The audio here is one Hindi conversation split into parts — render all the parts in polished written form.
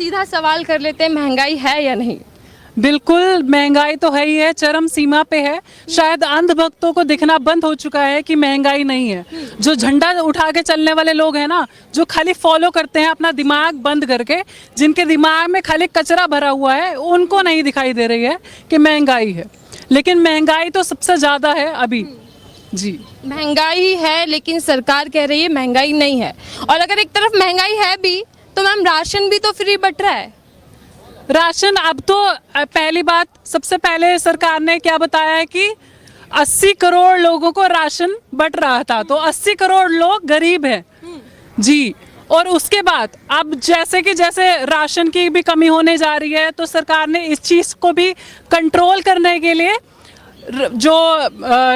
सीधा सवाल कर लेते हैं, महंगाई है या नहीं? बिल्कुल महंगाई तो है ही है, चरम सीमा पे है। शायद अंधभक्तों को दिखना बंद हो चुका है कि महंगाई नहीं है। जो झंडा उठा के चलने वाले लोग हैं ना, जो खाली फॉलो करते हैं अपना दिमाग बंद करके, जिनके दिमाग में खाली कचरा भरा हुआ है, उनको नहीं दिखाई दे रही है कि महंगाई है। लेकिन महंगाई तो सबसे ज़्यादा है अभी जी। महंगाई है लेकिन सरकार कह रही है महंगाई नहीं है। और अगर एक तरफ महंगाई है भी तो मैम राशन भी तो फ्री बट रहा है। राशन अब तो पहली बात, सबसे पहले सरकार ने क्या बताया है कि 80 करोड़ लोगों को राशन बंट रहा था, तो 80 करोड़ लोग गरीब हैं जी। और उसके बाद अब जैसे राशन की भी कमी होने जा रही है, तो सरकार ने इस चीज़ को भी कंट्रोल करने के लिए जो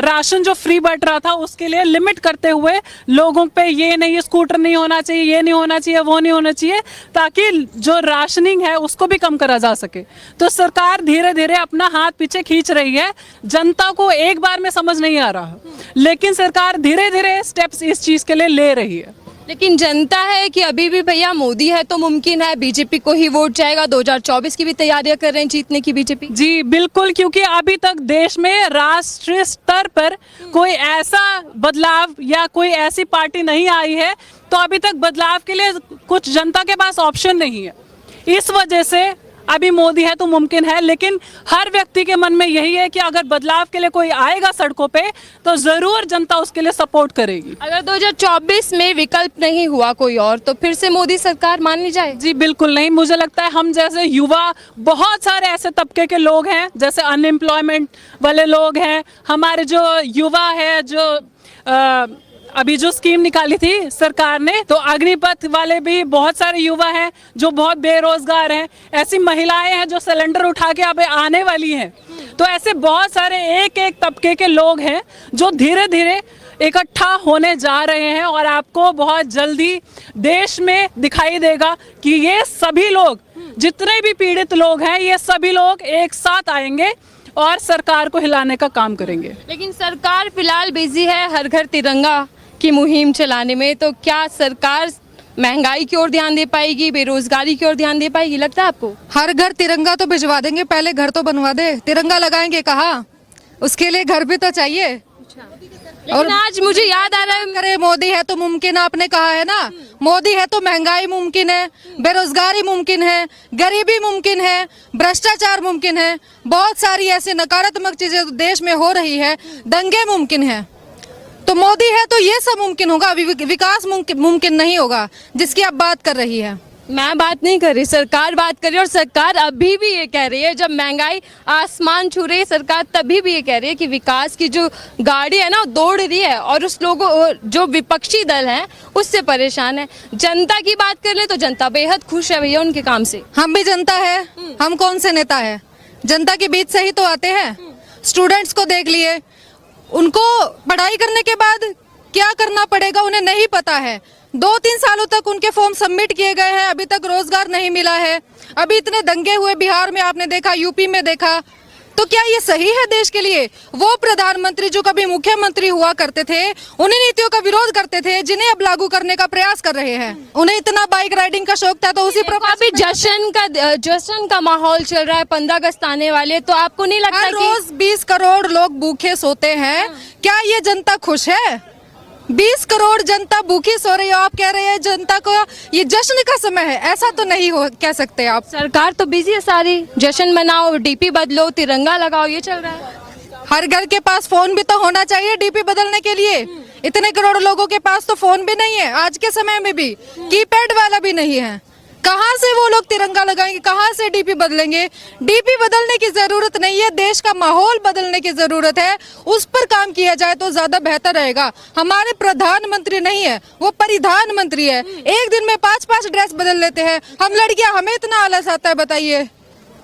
राशन जो फ्री बंट रहा था उसके लिए लिमिट करते हुए लोगों पे ये नहीं, स्कूटर नहीं होना चाहिए, ये नहीं होना चाहिए, वो नहीं होना चाहिए, ताकि जो राशनिंग है उसको भी कम करा जा सके। तो सरकार धीरे धीरे अपना हाथ पीछे खींच रही है। जनता को एक बार में समझ नहीं आ रहा, लेकिन सरकार धीरे धीरे स्टेप्स इस चीज़ के लिए ले रही है। लेकिन जनता है कि अभी भी भैया मोदी है तो मुमकिन है बीजेपी को ही वोट जाएगा। 2024 की भी तैयारियां कर रहे हैं जीतने की बीजेपी। जी बिल्कुल, क्योंकि अभी तक देश में राष्ट्रीय स्तर पर कोई ऐसा बदलाव या कोई ऐसी पार्टी नहीं आई है, तो अभी तक बदलाव के लिए कुछ जनता के पास ऑप्शन नहीं है। इस वजह से अभी मोदी है तो मुमकिन है, लेकिन हर व्यक्ति के मन में यही है कि अगर बदलाव के लिए कोई आएगा सड़कों पे तो जरूर जनता उसके लिए सपोर्ट करेगी। अगर 2024 में विकल्प नहीं हुआ कोई और, तो फिर से मोदी सरकार मानी जाए? जी बिल्कुल नहीं। मुझे लगता है हम जैसे युवा, बहुत सारे ऐसे तबके के लोग हैं, जैसे अनएम्प्लॉयमेंट वाले लोग हैं, हमारे जो युवा है, जो अभी जो स्कीम निकाली थी सरकार ने, तो अग्निपथ वाले भी बहुत सारे युवा हैं जो बहुत बेरोजगार हैं। ऐसी महिलाएं हैं जो सिलेंडर उठा के अब आने वाली हैं। तो ऐसे बहुत सारे एक एक तबके के लोग हैं जो धीरे धीरे इकट्ठा होने जा रहे हैं, और आपको बहुत जल्दी देश में दिखाई देगा कि ये सभी लोग, जितने भी पीड़ित लोग हैं, ये सभी लोग एक साथ आएंगे और सरकार को हिलाने का काम करेंगे। लेकिन सरकार फिलहाल बिजी है हर घर तिरंगा की मुहिम चलाने में, तो क्या सरकार महंगाई की ओर ध्यान दे पाएगी, बेरोजगारी की ओर ध्यान दे पाएगी, लगता है आपको? हर घर तिरंगा तो भिजवा देंगे, पहले घर तो बनवा दे। तिरंगा लगाएंगे कहाँ, उसके लिए घर भी तो चाहिए। और आज मुझे याद आ रहा है, करे मोदी है तो मुमकिन, आपने कहा है ना, मोदी है तो महंगाई मुमकिन है, बेरोजगारी मुमकिन है, गरीबी मुमकिन है, भ्रष्टाचार मुमकिन है, बहुत सारी ऐसी नकारात्मक चीजें देश में हो रही है, दंगे मुमकिन है। तो मोदी है तो ये सब मुमकिन होगा, अभी विकास मुमकिन नहीं होगा जिसकी आप बात कर रही है। मैं बात नहीं कर रही, सरकार बात कर रही है। और सरकार अभी भी ये कह रही है, जब महंगाई आसमान छू रही है, सरकार तभी भी ये कह रही है कि विकास की जो गाड़ी है ना दौड़ रही है, और उस लोगों, जो विपक्षी दल हैं उससे परेशान है। जनता की बात कर ले तो जनता बेहद खुश है भैया उनके काम से। हम भी जनता है, हम कौन से नेता है, जनता के बीच से ही तो आते हैं। स्टूडेंट्स को देख लिए, उनको पढ़ाई करने के बाद क्या करना पड़ेगा उन्हें नहीं पता है। 2-3 सालों तक उनके फॉर्म सबमिट किए गए हैं, अभी तक रोजगार नहीं मिला है। अभी इतने दंगे हुए बिहार में, आपने देखा, यूपी में देखा, तो क्या ये सही है देश के लिए? वो प्रधानमंत्री जो कभी मुख्यमंत्री हुआ करते थे, उन्हीं नीतियों का विरोध करते थे जिन्हें अब लागू करने का प्रयास कर रहे हैं। उन्हें इतना बाइक राइडिंग का शौक था तो उसी अभी जश्न का माहौल चल रहा है, 15 अगस्त आने वाले, तो आपको नहीं लगता हर रोज 20 करोड़ लोग भूखे सोते हैं, क्या ये जनता खुश है? 20 करोड़ जनता भूखी सो रही है, आप कह रहे हैं जनता को ये जश्न का समय है? ऐसा तो नहीं हो कह सकते आप। सरकार तो बिजी है सारी, जश्न मनाओ, डीपी बदलो, तिरंगा लगाओ, ये चल रहा है। हर घर के पास फोन भी तो होना चाहिए डीपी बदलने के लिए। इतने करोड़ लोगों के पास तो फोन भी नहीं है, आज के समय में भी कीपैड वाला भी नहीं है। कहाँ से वो लोग तिरंगा लगाएंगे, कहाँ से डीपी बदलेंगे? डीपी बदलने की जरूरत नहीं है, देश का माहौल बदलने की जरूरत है, उस पर काम किया जाए तो ज्यादा बेहतर रहेगा। हमारे प्रधानमंत्री नहीं है, वो परिधान मंत्री है। एक दिन में 5-5 ड्रेस बदल लेते हैं हम लड़कियां, हमें इतना आलस आता है, बताइए।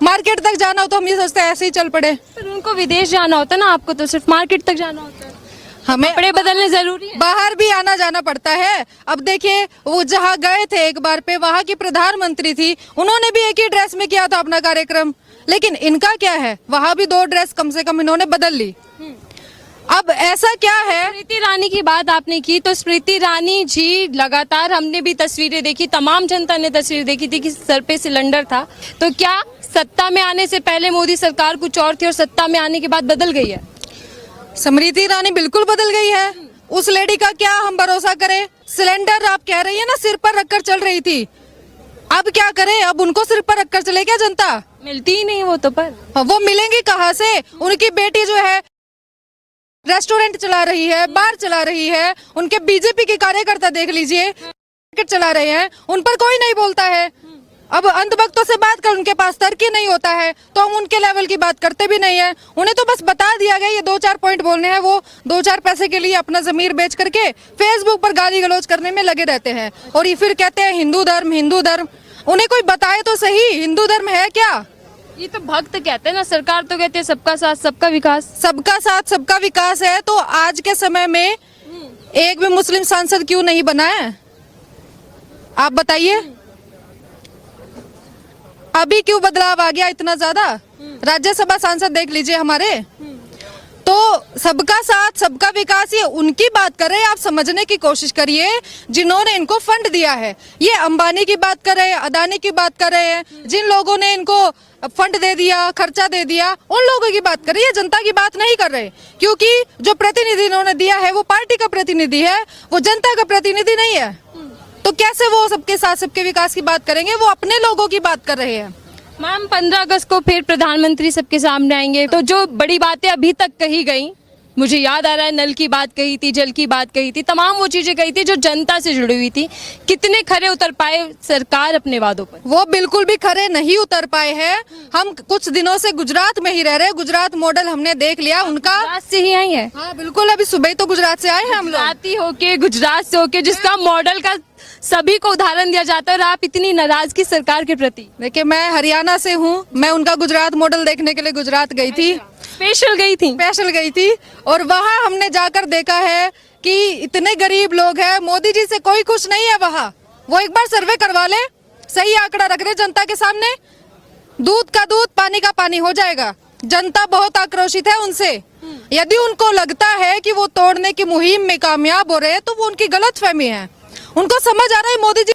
मार्केट तक जाना हो तो हम ये सोचते हैं ऐसे ही चल पड़े। पर उनको विदेश जाना होता है ना, आपको तो सिर्फ मार्केट तक जाना होता है। हमें कपड़े बदलने जरूरी है, बाहर भी आना जाना पड़ता है। अब देखिए, वो जहाँ गए थे एक बार पे, वहाँ की प्रधानमंत्री थी, उन्होंने भी एक ही ड्रेस में किया था अपना कार्यक्रम, लेकिन इनका क्या है, वहाँ भी 2 ड्रेस कम से कम इन्होंने बदल ली। अब ऐसा क्या है, स्मृति ईरानी की बात आपने की तो स्मृति ईरानी जी लगातार हमने भी तस्वीरें देखी, तमाम जनता ने तस्वीर देखी थी कि सर पे सिलेंडर था। तो क्या सत्ता में आने से पहले मोदी सरकार कुछ और थी और सत्ता में आने के बाद बदल गई है? स्मृति ईरानी बिल्कुल बदल गई है। उस लेडी का क्या हम भरोसा करें? सिलेंडर आप कह रही है ना सिर पर रखकर चल रही थी, अब क्या करें? अब उनको सिर पर रखकर चले क्या जनता? मिलती ही नहीं वो तो पर। वो मिलेंगी कहाँ से? उनकी बेटी जो है रेस्टोरेंट चला रही है, बार चला रही है, उनके बीजेपी के कार्यकर्ता देख लीजिए मार्केट चला रहे हैं, उन पर कोई नहीं बोलता है। अब अंधभक्तों से बात कर उनके पास तर्क ही नहीं होता है, तो हम उनके लेवल की बात करते भी नहीं है। उन्हें तो बस बता दिया गया ये 2-4 पॉइंट बोलने हैं, वो 2-4 पैसे के लिए अपना जमीर बेच करके फेसबुक पर गाली गलौज करने में लगे रहते हैं। और ये फिर कहते हैं हिंदू धर्म, हिंदू धर्म। उन्हें कोई बताए तो सही हिंदू धर्म है क्या? ये तो भक्त कहते हैं ना, सरकार तो कहते हैं सबका साथ सबका विकास। सबका साथ सबका विकास है, तो आज के समय में एक भी मुस्लिम सांसद क्यों नहीं बना है? आप बताइए, अभी क्यों बदलाव आ गया इतना ज्यादा? राज्यसभा सांसद देख लीजिए हमारे। तो सबका साथ सबका विकास ये उनकी बात कर रहे हैं, आप समझने की कोशिश करिए जिन्होंने इनको फंड दिया है। ये अंबानी की बात कर रहे हैं, अदानी की बात कर रहे हैं, जिन लोगों ने इनको फंड दे दिया, खर्चा दे दिया, उन लोगों की बात कर रही है, जनता की बात नहीं कर रहे। क्योंकि जो प्रतिनिधि इन्होंने दिया है वो पार्टी का प्रतिनिधि है, वो जनता का प्रतिनिधि नहीं है। तो कैसे वो सबके साथ सबके विकास की बात करेंगे? वो अपने लोगों की बात कर रहे हैं। मैम 15 अगस्त को फिर प्रधानमंत्री सबके सामने आएंगे, तो जो बड़ी बातें अभी तक कही गई, मुझे याद आ रहा है नल की बात कही थी, जल की बात कही थी, तमाम वो चीजें कही थी जो जनता से जुड़ी हुई थी, कितने खरे उतर पाए सरकार अपने वादों पर? वो बिल्कुल भी खरे नहीं उतर पाए हैं। हम कुछ दिनों से गुजरात में ही रह रहे हैं, गुजरात मॉडल हमने देख लिया उनका। गुजरात से ही आई है? हाँ बिल्कुल, अभी सुबह ही तो गुजरात से आए हैं हम लोग। गुजराती होके, गुजरात से होके, जिसका मॉडल का सभी को उदाहरण दिया जाता है, और आप इतनी नाराजगी सरकार के प्रति? देखिए मैं हरियाणा से हूँ, मैं उनका गुजरात मॉडल देखने के लिए गुजरात गई थी। स्पेशल गई थी और वहाँ हमने जाकर देखा है कि इतने गरीब लोग हैं, मोदी जी से कोई खुश नहीं है वहाँ। वो एक बार सर्वे करवा ले, सही आंकड़ा रख रहे जनता के सामने, दूध का दूध पानी का पानी हो जाएगा। जनता बहुत आक्रोशित है उनसे। यदि उनको लगता है कि वो तोड़ने की मुहिम में कामयाब हो रहे हैं तो वो उनकी गलतफहमी है। उनको समझ आ रहा है मोदी जी